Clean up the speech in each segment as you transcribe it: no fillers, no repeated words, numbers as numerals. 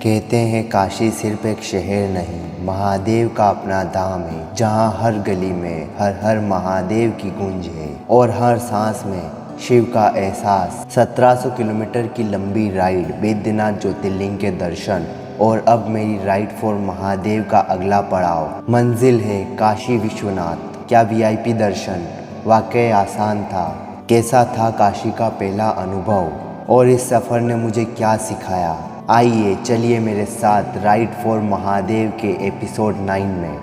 कहते हैं काशी सिर्फ एक शहर नहीं, महादेव का अपना धाम है, जहाँ हर गली में हर हर महादेव की गूंज है और हर सांस में शिव का एहसास। 1700 किलोमीटर की लंबी राइड, बैद्यनाथ ज्योतिर्लिंग के दर्शन और अब मेरी राइड फॉर महादेव का अगला पड़ाव। मंजिल है काशी विश्वनाथ। क्या वीआईपी दर्शन, वाकई आसान था। कैसा था काशी का पहला अनुभव और इस सफ़र ने मुझे क्या सिखाया। आइए चलिए मेरे साथ राइड फॉर महादेव के एपिसोड 9 में।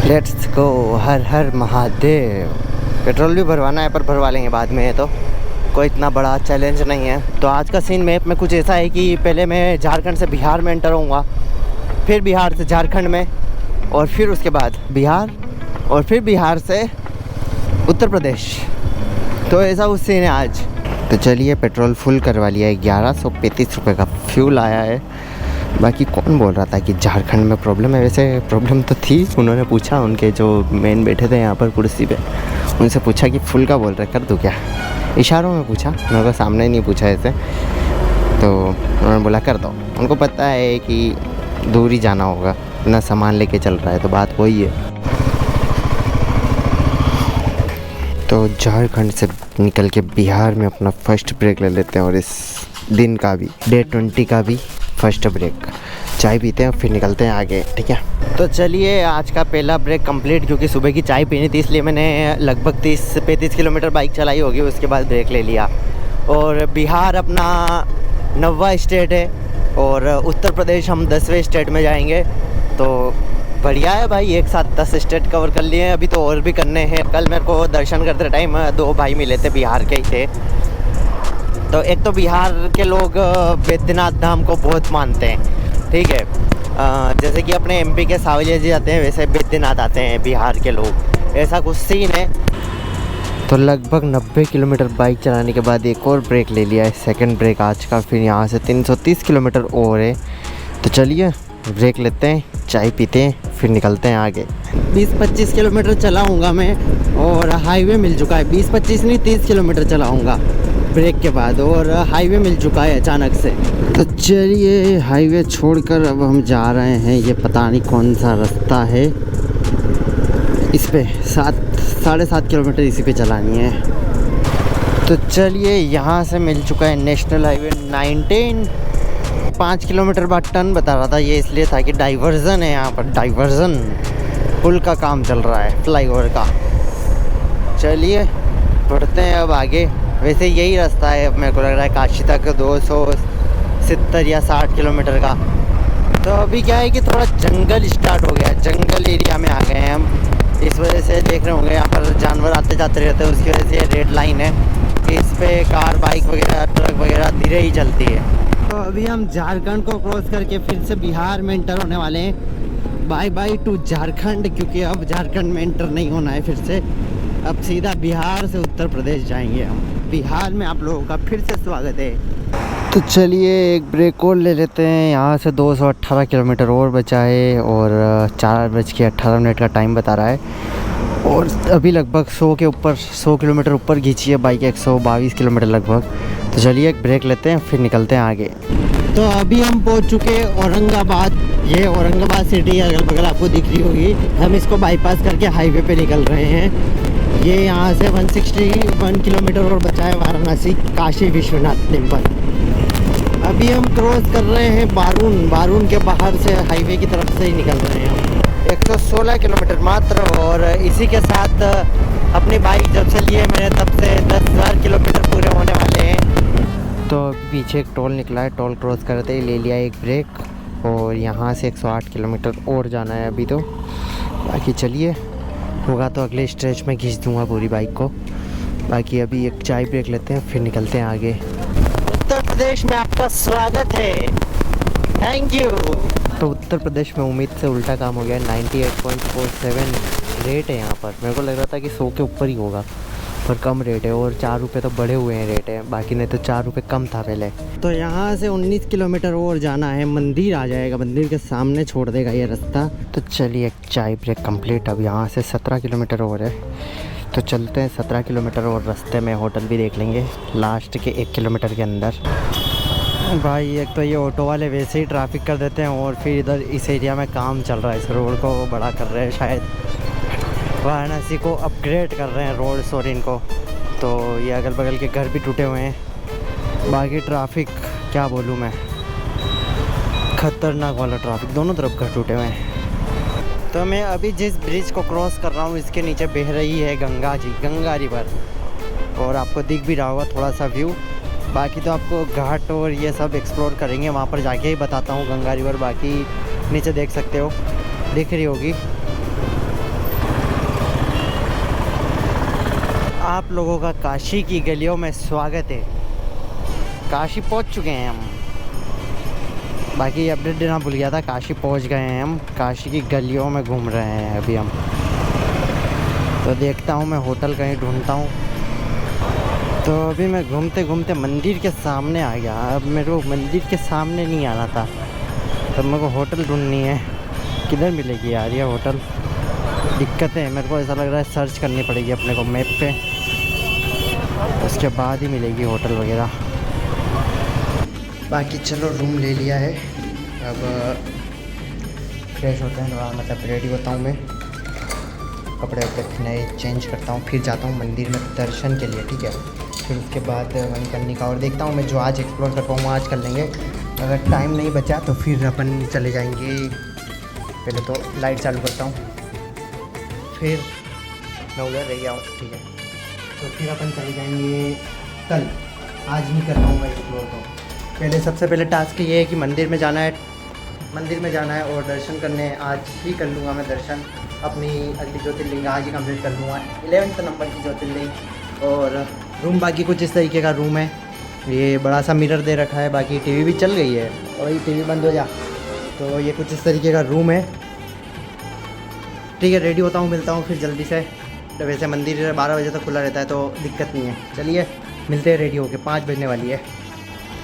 Let's go, her her Mahadev. Petrol भी भरवाना है पर भरवा लेंगे बाद में, है तो कोई इतना बड़ा चैलेंज नहीं है। तो आज का सीन मैप में कुछ ऐसा है कि पहले मैं झारखंड से बिहार में एंटर होऊंगा, फिर बिहार से झारखंड में, और फिर उसके बाद बिहार, और फिर बिहार से उत्तर प्रदेश। तो ऐसा उस सीन है आज। तो चलिए पेट्रोल फुल करवा लिया है। 1135 रुपये का फ्यूल आया है। बाकी कौन बोल रहा था कि झारखंड में प्रॉब्लम है, वैसे प्रॉब्लम तो थी। उन्होंने पूछा, उनके जो मेन बैठे थे यहाँ पर कुर्सी पे, उनसे पूछा कि फुल का बोल रहे, कर दूँ क्या। इशारों में पूछा, मेरे को सामने नहीं पूछा ऐसे। तो उन्होंने बोला कर दो। उनको पता है कि दूर ही जाना होगा, ना सामान लेके चल रहा है, तो बात वही है। तो झारखंड से निकल के बिहार में अपना फर्स्ट ब्रेक ले लेते हैं, और इस दिन का भी, डे 20 का भी फर्स्ट ब्रेक। चाय पीते हैं फिर निकलते हैं आगे, ठीक है। तो चलिए आज का पहला ब्रेक कंप्लीट, क्योंकि सुबह की चाय पीनी थी, इसलिए मैंने लगभग 30-35 किलोमीटर बाइक चलाई होगी, उसके बाद ब्रेक ले लिया। और बिहार अपना 9वां स्टेट है और उत्तर प्रदेश हम 10वें स्टेट में जाएंगे। तो बढ़िया है भाई, एक साथ 10 स्टेट कवर कर लिए हैं। अभी तो और भी करने हैं। कल मेरे को दर्शन करते टाइम 2 भाई मिले थे, बिहार के ही थे। तो एक तो बिहार के लोग बैद्यनाथ धाम को बहुत मानते हैं, ठीक है। जैसे कि अपने एमपी के सावलिया जी आते हैं, वैसे बैद्यनाथ आते हैं बिहार के लोग, ऐसा कुछ सीन है। तो लगभग 90 किलोमीटर बाइक चलाने के बाद एक और ब्रेक ले लिया है, सेकंड ब्रेक आज का। फिर यहाँ से 330 किलोमीटर और है। तो चलिए ब्रेक लेते हैं, चाय पीते हैं, फिर निकलते हैं आगे। 20-25 किलोमीटर चलाऊँगा मैं, और हाईवे मिल चुका है। 20-25 नहीं, 30 किलोमीटर चलाऊँगा ब्रेक के बाद, और हाईवे मिल चुका है अचानक से। तो चलिए हाईवे छोड़कर अब हम जा रहे हैं, ये पता नहीं कौन सा रास्ता है। इस पे 7-7.5 किलोमीटर इसी पे चलानी है। तो चलिए यहाँ से मिल चुका है नेशनल हाईवे 19। 5 किलोमीटर बाद टर्न बता रहा था, ये इसलिए था कि डाइवर्जन है यहाँ पर, डाइवर्जन पुल का काम चल रहा है, फ्लाईओवर का। चलिए बढ़ते हैं अब आगे। वैसे यही रास्ता है, अब मेरे को लग रहा है काशी तक 270 या 60 किलोमीटर का। तो अभी क्या है कि थोड़ा जंगल स्टार्ट हो गया, जंगल एरिया में आ गए हैं हम। इस वजह से देख रहे होंगे यहाँ पर जानवर आते जाते रहते हैं, उसकी वजह से ये रेड लाइन है। इस पे कार, बाइक वगैरह, ट्रक वगैरह धीरे ही चलती है। तो अभी हम झारखंड को क्रॉस करके फिर से बिहार में एंटर होने वाले हैं। बाय बाय टू झारखंड, क्योंकि अब झारखंड में एंटर नहीं होना है फिर से। अब सीधा बिहार से उत्तर प्रदेश जाएंगे हम। बिहार में आप लोगों का फिर से स्वागत है। तो चलिए एक ब्रेक और ले लेते हैं। यहाँ से 218 किलोमीटर और बचा है, और 4:18 का टाइम बता रहा है। और अभी लगभग 100 के ऊपर, 100 किलोमीटर ऊपर खींची है बाइक, 122 किलोमीटर लगभग। तो चलिए एक ब्रेक लेते हैं, फिर निकलते हैं आगे। तो अभी हम पहुंच चुके हैं औरंगाबाद। ये औरंगाबाद सिटी अगल बगल आपको दिख रही होगी। हम इसको बाईपास करके हाईवे पे निकल रहे हैं। ये यहाँ से 161 किलोमीटर और बचा है वाराणसी काशी विश्वनाथ टेम्पल। अभी हम क्रॉस कर रहे हैं बारून। बारून के बाहर से हाईवे की तरफ से ही निकल रहे हैं हम। 116 किलोमीटर मात्र, और इसी के साथ अपनी बाइक जब से लिए मैंने तब से 10,000 किलोमीटर पूरे होने वाले हैं। तो पीछे एक टोल निकला है, टोल क्रॉस करते ही ले लिया एक ब्रेक, और यहाँ से 108 किलोमीटर और जाना है अभी तो। बाकी चलिए, होगा तो अगले स्ट्रेच में खींच दूँगा पूरी बाइक को। बाकी अभी एक चाय ब्रेक लेते हैं, फिर निकलते हैं आगे। उत्तर प्रदेश में आपका स्वागत है, थैंक यू। तो उत्तर प्रदेश में उम्मीद से उल्टा काम हो गया। 98.47 रेट है यहाँ पर। मेरे को लग रहा था कि 100 के ऊपर ही होगा, पर कम रेट है, और 4 रुपये तो बढ़े हुए हैं रेट है, बाकी नहीं तो 4 रुपये कम था पहले। तो यहाँ से 19 किलोमीटर और जाना है, मंदिर आ जाएगा, मंदिर के सामने छोड़ देगा ये रास्ता। तो चलिए एक चाय ब्रेक कंप्लीट। अब यहाँ से 17 किलोमीटर और है। तो चलते हैं 17 किलोमीटर और रास्ते में होटल भी देख लेंगे लास्ट के 1 किलोमीटर के अंदर। भाई एक तो ये ऑटो वाले वैसे ही ट्रैफिक कर देते हैं और फिर इधर इस एरिया में काम चल रहा है, इस रोड को बड़ा कर रहे हैं शायद, वाराणसी को अपग्रेड कर रहे हैं रोड्स और इनको। तो ये अगल बगल के घर भी टूटे हुए हैं, बाकी ट्रैफिक क्या बोलूँ मैं, खतरनाक वाला ट्रैफिक, दोनों तरफ घर टूटे हुए हैं। तो मैं अभी जिस ब्रिज को क्रॉस कर रहा हूँ इसके नीचे बह रही है गंगा जी, गंगा रिवर, और आपको दिख भी रहा होगा थोड़ा सा व्यू। बाकी तो आपको घाट और ये सब एक्सप्लोर करेंगे, वहाँ पर जाके ही बताता हूँ गंगा रिवर। बाकी नीचे देख सकते हो, दिख रही होगी आप लोगों का। काशी की गलियों में स्वागत है, काशी पहुँच चुके हैं हम। बाकी अपडेट देना भूल गया था, काशी पहुंच गए हैं हम, काशी की गलियों में घूम रहे हैं अभी हम। तो देखता हूं मैं होटल कहीं ढूंढता हूं। तो अभी मैं घूमते घूमते मंदिर के सामने आ गया। अब मेरे को मंदिर के सामने नहीं आना था, तो मेरे को होटल ढूंढनी है। किधर मिलेगी यार ये होटल, दिक्कत है। मेरे को ऐसा लग रहा है सर्च करनी पड़ेगी अपने को मैप पे, उसके बाद ही मिलेगी होटल वगैरह। बाकी चलो रूम ले लिया है, अब फ्रेश होते हैं थोड़ा, मतलब रेडी होता हूँ मैं, कपड़े वपड़े नए चेंज करता हूँ, फिर जाता हूँ मंदिर में दर्शन के लिए, ठीक है। फिर उसके बाद मणिकर्णिका और देखता हूँ मैं, जो आज एक्सप्लोर कर पाऊँ आज कर लेंगे। अगर टाइम नहीं बचा तो फिर अपन चले जाएंगे। पहले तो लाइट चालू करता हूँ, फिर मैं उधर रह गया हूँ, ठीक है। तो फिर अपन चले जाएंगे कल, आज नहीं कर पाऊँगा एक्सप्लोर। तो पहले सबसे पहले टास्क ये है कि मंदिर में जाना है, मंदिर में जाना है और दर्शन करने हैं। आज ही कर लूँगा मैं दर्शन, अपनी अगली ज्योतिर्लिंग आज ही कंप्लीट कर लूँगा, 11th नंबर की ज्योतिर्लिंग। और रूम बाकी कुछ इस तरीके का रूम है, ये बड़ा सा मिरर दे रखा है, बाकी टीवी भी चल गई है, और ये टीवी बंद हो जा। तो ये कुछ इस तरीके का रूम है, ठीक है। रेडी होता हूँ, मिलता हूँ फिर जल्दी से। तो वैसे मंदिर 12 बजे तक खुला रहता है, तो दिक्कत नहीं है। चलिए मिलते हैं रेडी होके, 5 बजने वाली है।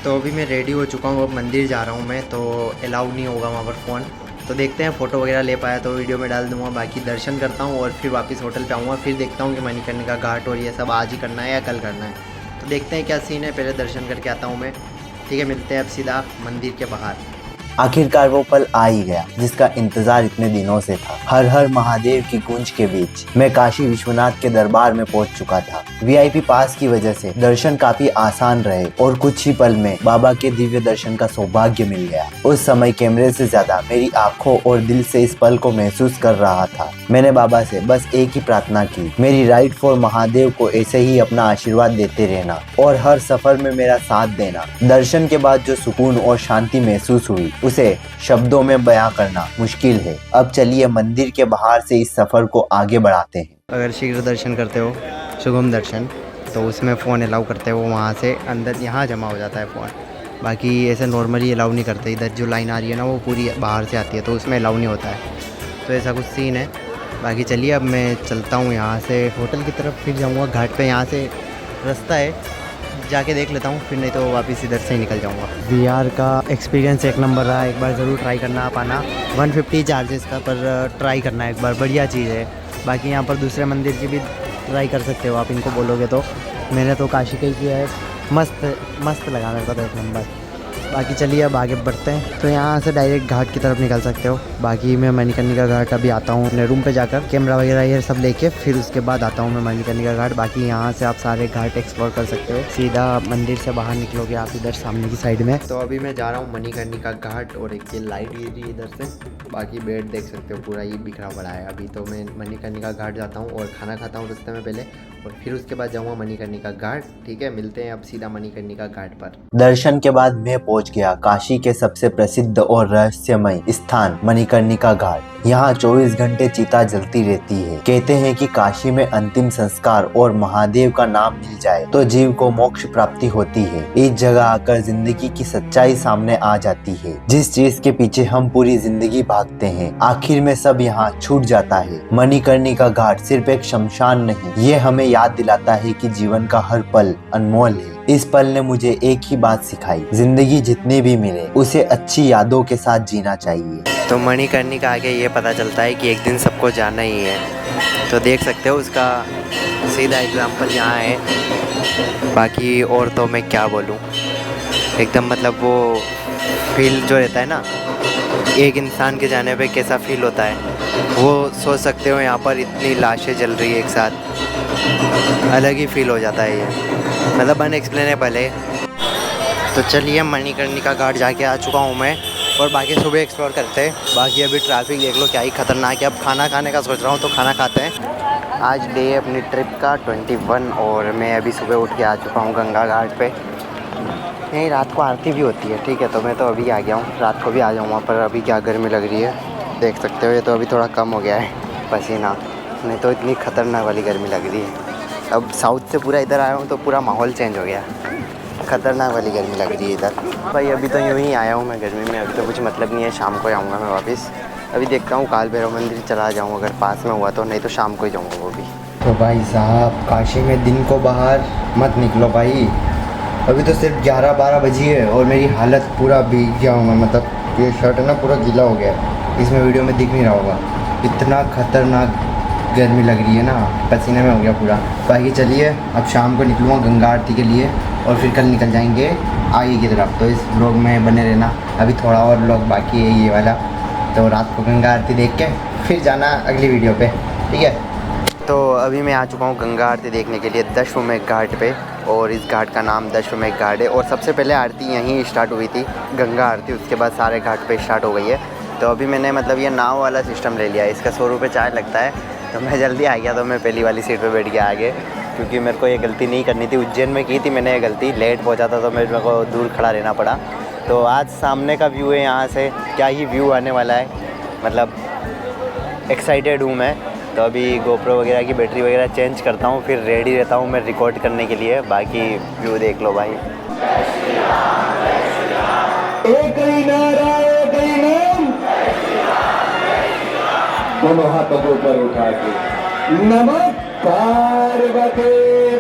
तो अभी मैं रेडी हो चुका हूँ, अब मंदिर जा रहा हूँ मैं, तो अलाउ नहीं होगा वहाँ पर फ़ोन। तो देखते हैं, फ़ोटो वगैरह ले पाया तो वीडियो में डाल दूँगा। बाकी दर्शन करता हूँ और फिर वापस होटल पे आऊँगा। फिर देखता हूँ कि मणिकर्णिका घाट और ये सब आज ही करना है या कल करना है। तो देखते हैं क्या सीन है, पहले दर्शन करके आता हूँ मैं, ठीक है। मिलते हैं अब सीधा मंदिर के बाहर। आखिरकार वो पल आ ही गया जिसका इंतजार इतने दिनों से था। हर हर महादेव की गूंज के बीच मैं काशी विश्वनाथ के दरबार में पहुंच चुका था। वीआईपी पास की वजह से दर्शन काफी आसान रहे और कुछ ही पल में बाबा के दिव्य दर्शन का सौभाग्य मिल गया। उस समय कैमरे से ज्यादा मेरी आंखों और दिल से इस पल को महसूस कर रहा था। मैंने बाबा से बस एक ही प्रार्थना की, मेरी राइड फॉर महादेव को ऐसे ही अपना आशीर्वाद देते रहना और हर सफर में मेरा साथ देना। दर्शन के बाद जो सुकून और शांति महसूस हुई उसे शब्दों में बयां करना मुश्किल है। अब चलिए मंदिर के बाहर से इस सफर को आगे बढ़ाते हैं। अगर शीघ्र दर्शन करते हो, सुगम दर्शन, तो उसमें फ़ोन अलाउ करते हो, वहाँ से अंदर यहाँ जमा हो जाता है फ़ोन। बाकी ऐसे नॉर्मली अलाउ नहीं करते। इधर जो लाइन आ रही है ना, वो पूरी बाहर से आती है, तो उसमें अलाउ नहीं होता है। तो ऐसा कुछ सीन है। बाकी चलिए अब मैं चलता हूँ यहाँ से होटल की तरफ, फिर जाऊँगा घाट पे। यहाँ से रास्ता है, जाके देख लेता हूँ, फिर नहीं तो वापस इधर से ही निकल जाऊँगा। वीआर का एक्सपीरियंस एक नंबर रहा, एक बार ज़रूर ट्राई करना आप आना। 150 चार्जेस का, पर ट्राई करना एक बार, बढ़िया चीज़ है। बाकी यहाँ पर दूसरे मंदिर की भी ट्राई कर सकते हो आप, इनको बोलोगे तो। मैंने तो काशी का ही किया है, मस्त मस्त लगा मेरे को तो, एक नंबर। बाकी चलिए अब आगे बढ़ते हैं। तो यहाँ से डायरेक्ट घाट की तरफ निकल सकते हो। बाकी मैं मणिकर्णिका घाट अभी आता हूँ अपने रूम पे जाकर, कैमरा वगैरह ये सब लेके, फिर उसके बाद आता हूँ मैं मणिकर्णिका घाट। बाकी यहाँ से आप सारे घाट एक्सप्लोर कर सकते हो। सीधा मंदिर से बाहर निकलोगे आप इधर सामने की साइड में। तो अभी मैं जा रहा हूँ मणिकर्णिका घाट, और एक ये लाइट गिर रही है इधर से। बाकी बेड देख सकते हो पूरा ये बिखरा पड़ा है। अभी तो मैं मणिकर्णिका घाट जाता हूँ और खाना खाता हूँ रास्ते में पहले, और फिर उसके बाद जाऊँगा मणिकर्णिका घाट, ठीक है। मिलते हैं अब सीधा मणिकर्णिका घाट पर। दर्शन के बाद मैं पहुंच गया काशी के सबसे प्रसिद्ध और रहस्यमय स्थान मणिकर्णिका घाट। यहाँ 24 घंटे चिता जलती रहती है। कहते हैं कि काशी में अंतिम संस्कार और महादेव का नाम मिल जाए तो जीव को मोक्ष प्राप्ति होती है। इस जगह आकर जिंदगी की सच्चाई सामने आ जाती है। जिस चीज के पीछे हम पूरी जिंदगी भागते हैं, आखिर में सब यहाँ छूट जाता है। मणिकर्णिका घाट सिर्फ एक शमशान नहीं, ये हमें याद दिलाता है कि जीवन का हर पल अनमोल है। इस पल ने मुझे एक ही बात सिखाई, जिंदगी जितनी भी मिले उसे अच्छी यादों के साथ जीना चाहिए। तो मणिकर्णिका आगे ये पता चलता है कि एक दिन सबको जाना ही है। तो देख सकते हो उसका सीधा एग्जाम्पल यहाँ है। बाकी और तो मैं क्या बोलूँ, एकदम मतलब वो फील जो रहता है ना एक इंसान के जाने पे कैसा फील होता है, वो सोच सकते हो। यहाँ पर इतनी लाशें जल रही है एक साथ, अलग ही फील हो जाता है ये, मतलब अनएक्सप्लेनेबल है। तो चलिए मणिकर्णिका घाट जाके आ चुका हूँ मैं, और बाकी सुबह एक्सप्लोर करते हैं। बाकी अभी ट्रैफिक देख लो क्या ही ख़तरनाक है। अब खाना खाने का सोच रहा हूँ, तो खाना खाते हैं। आज डे अपनी ट्रिप का 21, और मैं अभी सुबह उठ के आ चुका हूँ गंगा घाट पे। यहीं रात को आरती भी होती है, ठीक है। तो मैं तो अभी आ गया हूँ, रात को भी आ जाऊँगा। पर अभी क्या गर्मी लग रही है देख सकते हो, ये तो अभी थोड़ा कम हो गया है पसीना, नहीं तो इतनी ख़तरनाक वाली गर्मी लग रही है। अब साउथ से पूरा इधर आया हूँ तो पूरा माहौल चेंज हो गया, ख़तरनाक वाली गर्मी लग रही है इधर। भाई अभी तो यूँ ही आया हूँ मैं गर्मी में, अभी तो कुछ मतलब नहीं है, शाम को आऊँगा मैं वापस। अभी देखता हूँ काल भैरव मंदिर चला जाऊँ अगर पास में हुआ तो, नहीं तो शाम को ही जाऊँगा वो भी। तो भाई साहब काशी में दिन को बाहर मत निकलो भाई, अभी तो सिर्फ 11-12 बजी है और मेरी हालत पूरा भीग गया हूँ मैं, मतलब ये शर्ट है ना पूरा गीला हो गया है, इसमें वीडियो में दिख नहीं रहा होगा, इतना ख़तरनाक गर्मी लग रही है ना, पसीने में हो गया पूरा। बाकी चलिए अब शाम को निकलूँगा गंगा आरती के लिए, और फिर कल निकल जाएंगे आगे की तरफ। तो इस व्लॉग में बने रहना, अभी थोड़ा और व्लॉग बाकी है ये वाला। तो रात को गंगा आरती देख के फिर जाना अगली वीडियो पे, ठीक है। तो अभी मैं आ चुका हूँ गंगा आरती देखने के लिए दशाश्वमेध घाट पे, और इस घाट का नाम दशाश्वमेध घाट है। और सबसे पहले आरती यहीं स्टार्ट हुई थी, गंगा आरती, उसके बाद सारे घाट पे स्टार्ट हो गई है। तो अभी मैंने मतलब ये नाव वाला सिस्टम ले लिया है, इसका 100 रुपये चार्ज लगता है। तो मैं जल्दी आ गया, तो मैं पहली वाली सीट पे बैठ गया आगे, क्योंकि मेरे को ये गलती नहीं करनी थी। उज्जैन में की थी मैंने ये गलती, लेट पहुंचा था तो मेरे को दूर खड़ा रहना पड़ा। तो आज सामने का व्यू है यहाँ से, क्या ही व्यू आने वाला है, मतलब एक्साइटेड हूँ मैं। तो अभी गोप्रो वगैरह की बैटरी वगैरह चेंज करता हूँ, फिर रेडी रहता हूँ मैं रिकॉर्ड करने के लिए। बाकी व्यू देख लो भाई। एक ही नारा, एक ही नाम, दोनों हाथों को ऊपर उठा के नमः पार्वती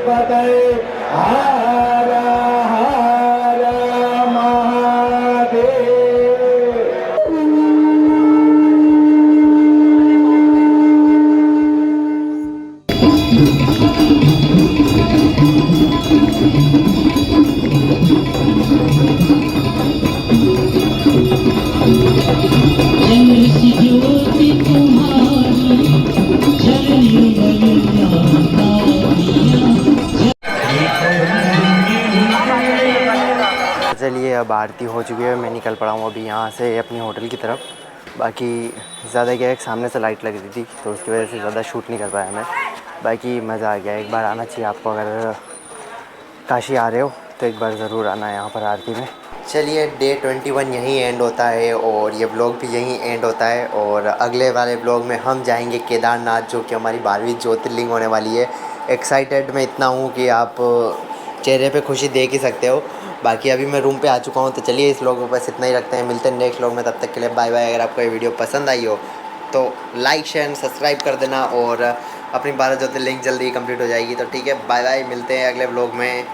पतये हर हर महादेव। चलिए अब आरती हो चुकी है, मैं निकल पड़ा हूँ अभी यहाँ से अपनी होटल की तरफ। बाकी ज़्यादा क्या है, सामने से लाइट लग रही थी तो उसकी वजह से ज़्यादा शूट नहीं कर पाया मैं। बाकी मज़ा आ गया, एक बार आना चाहिए आपको, अगर काशी आ रहे हो तो एक बार ज़रूर आना है यहाँ पर आरती में। चलिए डे 21 यहीं एंड होता है, और ये ब्लॉग भी यहीं एंड होता है। और अगले वाले ब्लॉग में हम जाएंगे केदारनाथ, जो कि हमारी 12वीं ज्योतिर्लिंग होने वाली है। एक्साइटेड मैं इतना हूँ कि आप चेहरे पे खुशी देख ही सकते हो। बाकी अभी मैं रूम पे आ चुका हूँ। तो चलिए इस व्लॉग में बस इतना ही रखते हैं, मिलते हैं नेक्स्ट व्लॉग में, तब तक के लिए बाय बाय। अगर आपको ये वीडियो पसंद आई हो तो लाइक शेयर एंड सब्सक्राइब कर देना, और अपनी 12 ज्योतिर्लिंग जल्दी कंप्लीट हो जाएगी। तो ठीक है, बाय बाय, मिलते हैं अगले व्लॉग में।